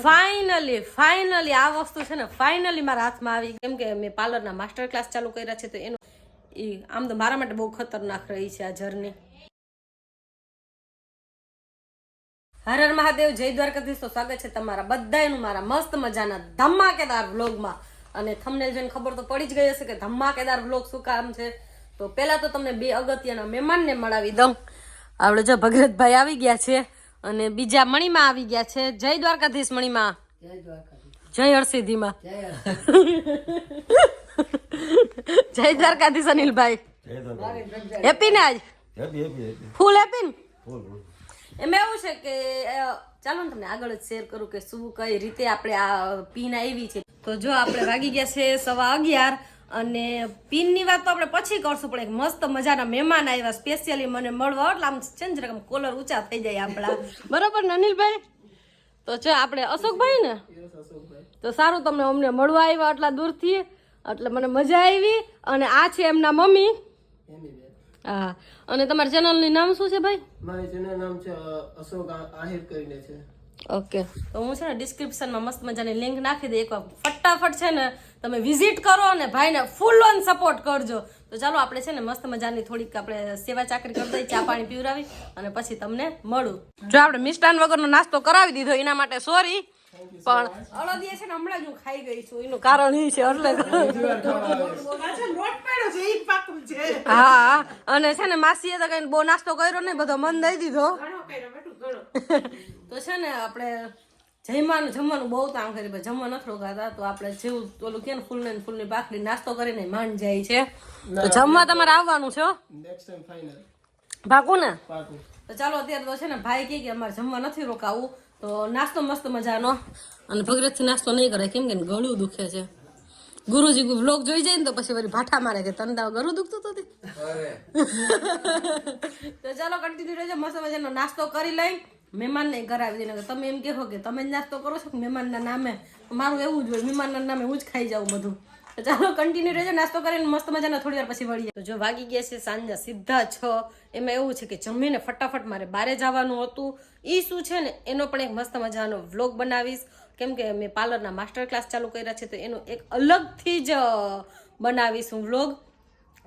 Finally આ વસ્તુ છે ને ફાઇનલી મારા હાથમાં આવી. કેમ કે મેં પાર્લરના માસ્ટર ક્લાસ ચાલુ કર્યા છે તો એનું આમ તો મારા માટે બહુ ખતરનાક રહી છે આ જર્ની. હર હર મહાદેવ, જય દ્વારકાધીશ. તો સ્વાગત છે તમારા બધાનું મારા મસ્ત મજાના ધમાકેદાર વ્લોગમાં. અને થંબનેલ જોઈને ખબર તો પડી જ ગઈ હશે કે ધમાકેદાર વ્લોગ શું કામ છે. તો પહેલા તો તમને બે અગત્યના મહેમાનને મળાવી દઉં. આપણે જો ભગરતભાઈ આવી ગયા છે અને બીજા મણીમાં આવી ગયા છે. જય દ્વારકાધીશ મણીમાં. જય હરસિદ્ધિમાં. જય દ્વારકાધીશ અનિલભાઈ. હેપી ને આજ ફૂલ હેપી ને. એમાં એવું છે કે ચાલો ને તમને આગળ જ શેર કરું કે શું કઈ રીતે આપણે આ પીન આવી છે. તો જો આપણે વાગી ગયા છે 11:15 અને પીનની વાત તો આપણે પછી કરશું, પણ એક મસ્ત મજાના મહેમાન આવ્યા સ્પેશિયલી મને મળવા. એટલે આમ છે ને જરાક કોલર ઊંચા થઈ જાય આપણા, બરોબર ને અનિલભાઈ? તો જો આપણે અશોકભાઈ ને, તો સારું તમને અમને મળવા આવ્યા આટલા દૂરથી, એટલે મને મજા આવી. અને આ છે એમના મમ્મી. હા, અને તમારા ચેનલનું નામ શું છે ભાઈ? મારી ચેનલ નામ છે અશોક આહિર કરીને છે. ઓકે, તો હું છે ને ડિસ્ક્રિપ્શનમાં મસ્ત મજાની લિંક નાખી દઈ. એકવાર ફટાફટ છે ને તમે વિઝિટ કરો અને ભાઈને ફૂલ ઓન સપોર્ટ કરજો. તો ચાલો આપણે છે ને મસ્ત મજાની થોડીક આપણે સેવા ચાકરી કરી દઈએ, ચા પાણી પીવડાવી અને પછી તમને મળું. જો આપણે મિષ્ટાન વગરનો નાસ્તો કરાવી દીધો એના માટે સોરી, પણ અળદિયા છે ને હમણાં જ હું ખાઈ ગઈ છું. એનું કારણ એ છે એટલે હા. અને છે ને માસીએ તો કઈ બહુ નાસ્તો કર્યો નહીં, બધો મન દઈ દીધો. તો છે ને આપણે જમવાનું બહુ તામ કરી, જમવા નથી રોકાતા. તો આપણે જેવું ઓલું કે ને ફૂલની ભાખરી નાસ્તો કરીને માંડ જાય છે. તો જમવા તમારે આવવાનું છે ભાગું ને. તો ચાલો અત્યારે તો છે ને ભાઈ કે અમારે જમવા નથી રોકાવું, તો નાસ્તો મસ્ત મજાનો. અને ભગરતથી નાસ્તો નહીં કરે કેમ કે ગળું દુખે છે. ગુરુજી વ્લોગ જોઈ જાય ને તો પછી વળી ભાઠા મારે કે તને ગળું દુખતું હતું. તો ચાલો કન્ટિન્યુ રહેજો, મસ્ત મજાનો નાસ્તો કરી લઈ મહેમાનને કરાવી દઈને. તમે એમ કહો કે તમે જ નાસ્તો કરો છો કે મહેમાનના નામે? મારું એવું જ હોય, મહેમાનના નામે હું જ ખાઈ જાઉં બધું. તો ચાલો કન્ટિન્યુ રહેજો, નાસ્તો કરીને મસ્ત મજાનો થોડી વાર પછી વળીએ. તો જો વાગી ગયા છે સાંજના સીધા 6. એમાં એવું છે કે જમીને ફટાફટ મારે બારે જવાનું હતું. એ શું છે ને એનો પણ એક મસ્ત મજાનો વ્લોગ બનાવીશ. કેમ કે મેં પાર્લરના માસ્ટર ક્લાસ ચાલુ કર્યા છે તો એનો એક અલગથી જ બનાવીશ હું વ્લોગ.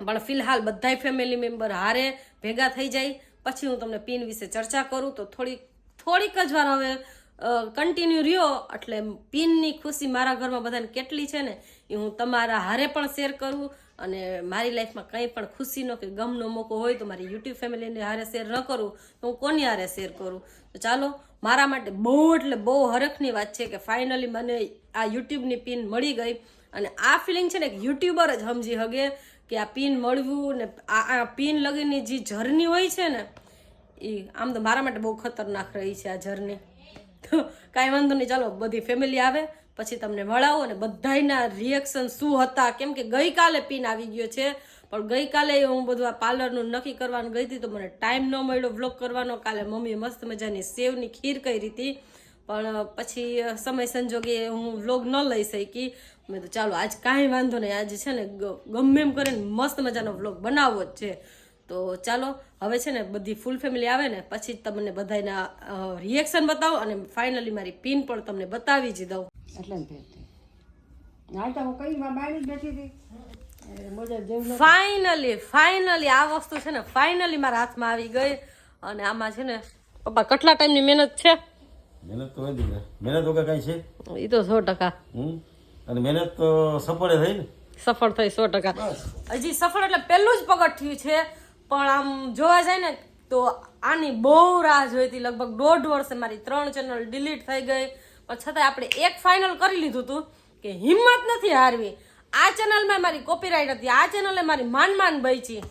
પણ ફિલહાલ બધાય ફેમિલી મેમ્બર હારે ભેગા થઈ જાય પછી હું તમને પિન વિશે ચર્ચા કરું. તો થોડીક જ વાર હવે કન્ટિન્યુ રહ્યો એટલે પિનની ખુશી મારા ઘરમાં બધાને કેટલી છે ને એ હું તમારા હારે પણ શેર કરું. અને મારી લાઈફમાં કંઈ પણ ખુશીનો કે ગમનો મોકો હોય તો મારી યુટ્યુબ ફેમિલીને હારે શેર ન કરું તો હું કોની હારે શેર કરું. તો ચાલો, મારા માટે બહુ એટલે બહુ હરખની વાત છે કે ફાઇનલી મને આ યુટ્યુબની પિન મળી ગઈ. અને આ ફિલિંગ છે ને કે યુટ્યુબર જ સમજી શકે કે આ પિન મળવું ને આ પિન લગીની જે જર્ની હોય છે ને એ આમ તો મારા માટે બહુ ખતરનાક રહી છે આ જર્ની. તો કાંઈ વાંધો નહીં, ચાલો બધી ફેમિલી આવે પછી તમને મળાવો અને બધાના રિએક્શન શું હતા. કેમ કે ગઈકાલે પિન આવી ગયો છે, પણ ગઈકાલે હું બધું આ પાર્લરનું નક્કી કરવાનું ગઈ હતી તો મને ટાઈમ ન મળ્યો વ્લોગ કરવાનો. કાલે મમ્મીએ મસ્ત મજાની સેવની ખીર કરી હતી, પણ પછી સમય સંજોગે હું વ્લોગ ન લઈ શકી. મેં તો ચાલો આજ કાંઈ વાંધો નહીં, આજે છે ને ગમે એમ કરીને મસ્ત મજાનો વ્લોગ બનાવવો જ છે. તો ચાલો હવે છે ને બધી ફૂલ ફેમિલી આવે ને પછી જ તમને બધાના રિએક્શન બતાવો અને ફાઇનલી મારી પિન પણ તમને બતાવી જ દઉં. ફાઇનલી આ વસ્તુ છે ને ફાઇનલી મારા હાથમાં આવી ગઈ. અને આમાં છે ને પપ્પા કેટલા ટાઈમની મહેનત છે? મહેનત તો વધી ગઈ, મહેનત વગર કઈ છે એ તો 100%. અને મહેનત તો સફળ થઈ ને, સફળ થઈ 100%. હજી સફળ એટલે પહેલું જ પગથિયું છે, પણ આમ જોવા જાય ને તો આની બહુ રાહ જોઈતી. લગભગ 1.5 વર્ષે મારી 3 ચેનલ ડિલીટ થઈ ગઈ, પણ છતાંય આપણે એક ફાઇનલ કરી લીધું હતું કે હિંમત નથી હારવી. આ ચેનલમાં મારી કોપીરાઇટ હતી, આ ચેનલે મારી માન બચી,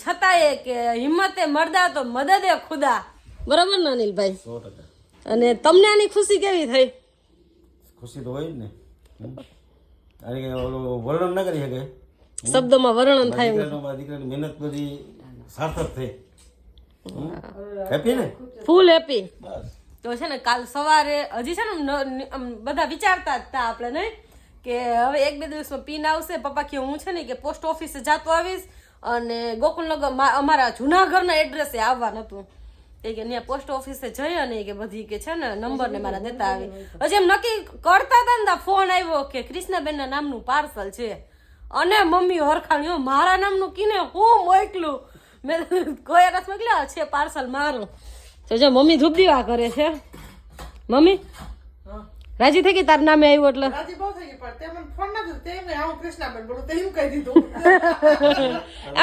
છતાંય કે હિંમતે મરદા તો મદદે ખુદા. બરાબર ને અનિલભાઈ? 100%. અને તમને આની ખુશી કેવી થઈ? ખુશી તો હોય જ ને, વર્ણન ના કરી શકે, શબ્દોમાં વર્ણન થાય. દીકરાની મહેનત બધી સાર્થક થઈ. હેપી ને? ફૂલ હેપી. બસ તો છે ને કાલ સવારે હજી છે ને બધા વિચારતા જ હતા આપણે નહીં કે હવે 1-2 દિવસમાં પિન આવશે. પપ્પા કે હું છે ને કે પોસ્ટ ઓફિસે જાતો આવીશ અને ગોકુલનગર અમારા જૂનાગઢના એડ્રેસે આવવાનું હતું. એ કે ત્યાં પોસ્ટ ઓફિસે જઈ અને કે બધી કે છે ને નંબર ને મારા દેતા આવી. હજી એમ નક્કી કરતા હતા ને ફોન આવ્યો કે કૃષ્ણાબેનના નામનું પાર્સલ છે અને મમ્મી હરખાણ્યો મારા નામનું કીને હું મોકલું. મેં કોઈ રસ મોકલ્યા છે પાર્સલ મારું. તો જો મમ્મી ધૂપ દીવા કરે છે. મમ્મી રાજી થઈ ગઈ તાર નામે આવ્યું એટલે રાજી બહુ થઈ ગઈ પણ તે મને ફોન ના દીધો તે મેં આવું કૃષ્ણાબેન બોલું તે એમ કહી દીધું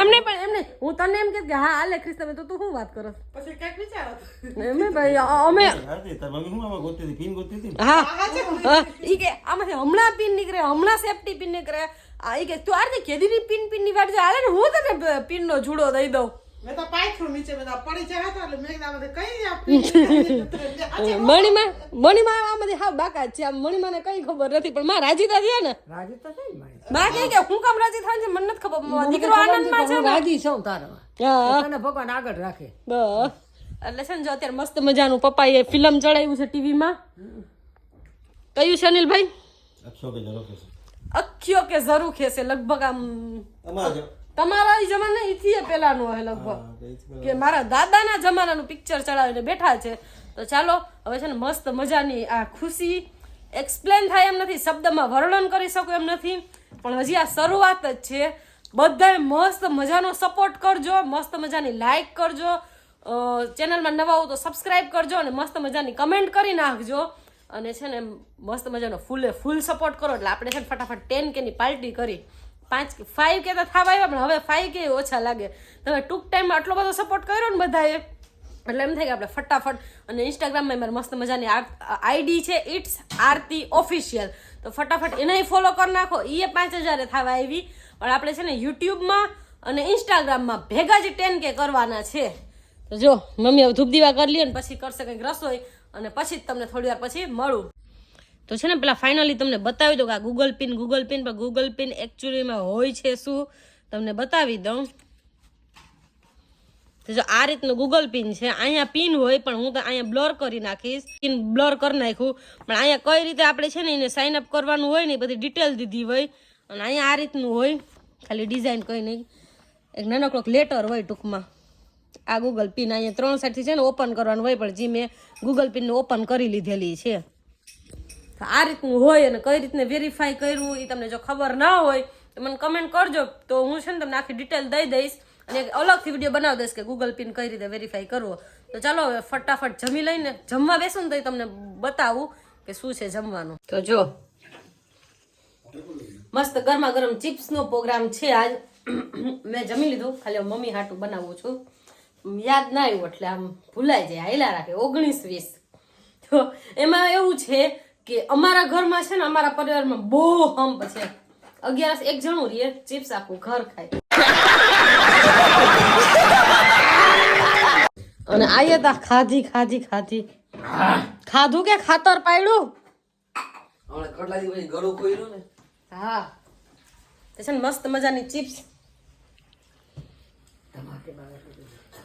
એમને પણ એમને હું તને એમ કે હા હાલે કૃષ્ણબેન તો તું શું વાત કરો પછી કઈક વિચારો એમને ભાઈ અમે હાજી તાર મમ્મી હું આમાં ગોતી હતી પિન ગોતી હતી ને? હા ઈ કે આમાંથી હમણાં પિન નીકળે હમણાં સેફટી પિન નીકળે ઈ કે તું આરતી કેદીની પિન ની વાટ હાલે ને હું તને પિન નો જુડો દઈ દઉં. મેં તો પાછું નીચે મેં તો પડી જાય તો એટલે મેં કીધું આમાંથી કઈ આપી મણીમાં આમાંથી હા બાકા જ છે આમ મણીમાને કઈ ખબર નથી પણ માં રાજી થયા ને રાજી તો થઈ મારી માં કે હું કામ રાજી થાય છે મને નથી ખબર દીકરો આનંદમાં છે ને. રાજી છું તારા હા તને ભગવાન આગળ રાખે બસ એટલે છે ને જો અત્યારે મસ્ત મજાનું પપ્પાએ ફિલ્મ ચડાવ્યું છે ટીવીમાં. કયું છે અનિલભાઈ? અક્ષો કે જરો કે છે અખ્યો કે જરૂર ખેસે લગભગ આમ અમારા તમારા ઈ જમાના ઈથી પેલાનું હોય લગભગ કે મારા દાદાના જમાનાનું પિક્ચર ચડાવીને બેઠા છે. તો ચાલો હવે છે ને મસ્ત મજાની આ ખુશી એક્સપ્લેન થાય એમ નથી, શબ્દમાં વર્ણન કરી શકું એમ નથી, પણ હજી આ શરૂઆત જ છે. બધાએ મસ્ત મજાનો સપોર્ટ કરજો, મસ્ત મજાની લાઈક કરજો, ચેનલમાં નવા હો તો સબસ્ક્રાઈબ કરજો અને મસ્ત મજાની કમેન્ટ કરી નાખજો અને છે ને મસ્ત મજાનો ફૂલ સપોર્ટ કરો એટલે આપણે છે ને ફટાફટ 10K ની પાર્ટી કરી 5 કે તો થવા આવ્યા પણ હવે 5K ઓછા લાગે. તમે ટૂંક ટાઈમમાં આટલો બધો સપોર્ટ કર્યો ને બધાએ એટલે એમ થાય કે આપણે ફટાફટ અને ઇન્સ્ટાગ્રામમાં મારી મસ્ત મજાની આઈડી છે ઇટ્સ આરતી ઓફિશિયલ તો ફટાફટ એનાય ફોલો કરી નાખો. એ 5000 થવા આવી પણ આપણે છે ને યુટ્યુબમાં અને ઇન્સ્ટાગ્રામમાં ભેગા જ 10K કરવાના છે. તો જો મમ્મી હવે ધૂપ દીવા કરી લે ને પછી કરશે કંઈક રસોઈ અને પછી જ તમને થોડી વાર પછી મળું. તો છે ને પેલા ફાઇનલી તમને બતાવી દઉં કે આ ગૂગલ પિન પણ ગૂગલ પિન એકચ્યુઅલીમાં હોય છે શું તમને બતાવી દઉં. તો જો આ રીતનું ગૂગલ પિન છે, અહીંયા પિન હોય પણ હું તો અહીંયા બ્લર કરી નાખીશ, પિન બ્લર કરી નાખ્યું પણ અહીંયા કઈ રીતે આપણે છે ને એને સાઇન અપ કરવાનું હોય ને બધી ડિટેલ દીધી હોય અને અહીંયા આ રીતનું હોય ખાલી ડિઝાઇન કંઈ નહીં એક નાનકડો લેટર હોય ટૂંકમાં. આ ગૂગલ પિન અહીંયા 3 સાઈડથી છે ને ઓપન કરવાનું હોય પણ જે મેં ગૂગલ પિનને ઓપન કરી લીધેલી છે. આ રીતનું હોય અને કઈ રીતને વેરીફાઈ કર્યું એ તમને જો ખબર ના હોય તો મને કમેન્ટ કરજો તો હું છે ને તમને આખી ડિટેલ દઈ દઈશ અને એક અલગથી વિડીયો બનાવી દઈશ કે ગૂગલ પિન કઈ રીતે વેરીફાઈ કરવો. તો ચાલો હવે ફટાફટ જમી લઈને જમવા બેસું ને તો તમને બતાવું કે શું છે જમવાનું. તો જો મસ્ત ગરમા ગરમ ચિપ્સનો પ્રોગ્રામ છે આજ. મેં જમી લીધું ખાલી મમ્મી હાટું બનાવું છું, યાદ ના આવ્યું એટલે આમ ભૂલાઈ જાય હાઈલા રાખે 19-20. તો એમાં એવું છે કે અમારા ઘરમાં છે ને અમારા પરિવારમાં બહુ હંપ છે. 11 એક જણું રહીએ ચિપ્સ આખું ઘર ખાય અને આયતા ખાધી ખાધું કે ખાતર પાડ્યું હમણાં કેટલા દિવસ ગળું ખોઈલું ને હા તે છે ને મસ્ત મજાની ચિપ્સ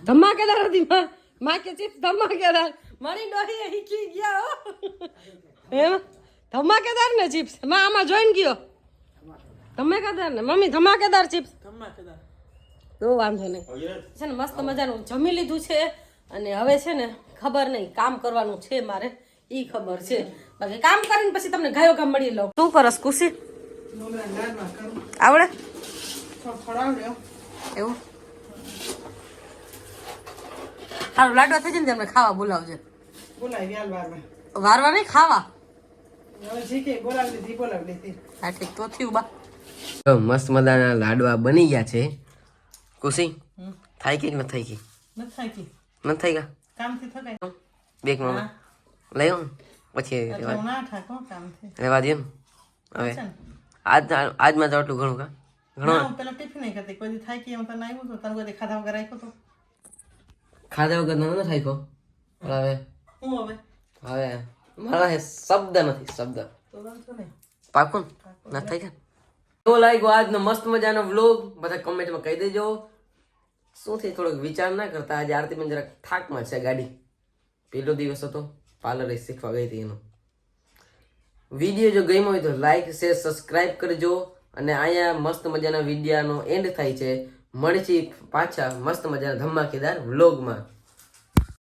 ધમાકેદાર હતી માં કે ચિપ્સ ધમાકેદાર મારી ડોહી હીકી ગયા હો એમ ધમાકેદાર ને ચિપ્સ માં આમાં જોઈન ગયો ધમાકેદાર ને મમ્મી ધમાકેદાર ચિપ્સ તો વાંધો નહીં છે ને મસ્ત મજાનું જમી લીધું છે અને હવે છે ને ખબર નહીં કામ કરવાનું છે મારે ઈ ખબર છે બાકી કામ કરીને પછી તમને ગાયો કામ મળી લઉં. શું કરસ ખુશી આવડે એવું સારું લાડવા થઈ જાય ને તમને ખાવા બોલાવજે. વારવા નહીં ખાવા હા ઠીક તો થયું બા. મસ્ત મજાના લાડવા બની ગયા છે. ખુશી થાય કે ન થઈ ગઈ? ન થઈ ગયા કામથી થકાય બેગ માં લઈ આવું પછી રહેવા દે ને હવે આજમાં તો આટલું ઘણું કા ઘણું પેલા ટિફિન નહીં કરતી કોઈ થાય કે એમ તને આવ્યું તો તને કોઈ ખાધા વગર રાખ્યો તો ખાધા વગર ન થાય કો હવે હું હવે મારા શબ્દ નથી શબ્દ તો વાંધો નહીં પાકું ના થાય કે કેવો લાગ્યો આજનો મસ્ત મજાનો વ્લોગ બધા કમેન્ટમાં કહી દેજો. શું થઈ થોડોક વિચાર ના કરતા આજે આરતી બેન જરાક થાકમાં છે. ગાડી પહેલો દિવસ હતો પાર્લર શીખવા ગઈ હતી એનો. વિડીયો જો ગમ્યો હોય તો લાઈક શેર સબસ્ક્રાઇબ કરજો અને અહીંયા મસ્ત મજાના વિડીયોનો એન્ડ થાય છે. મળીએ પાછા મસ્ત મજાના ધમાકેદાર વ્લોગમાં.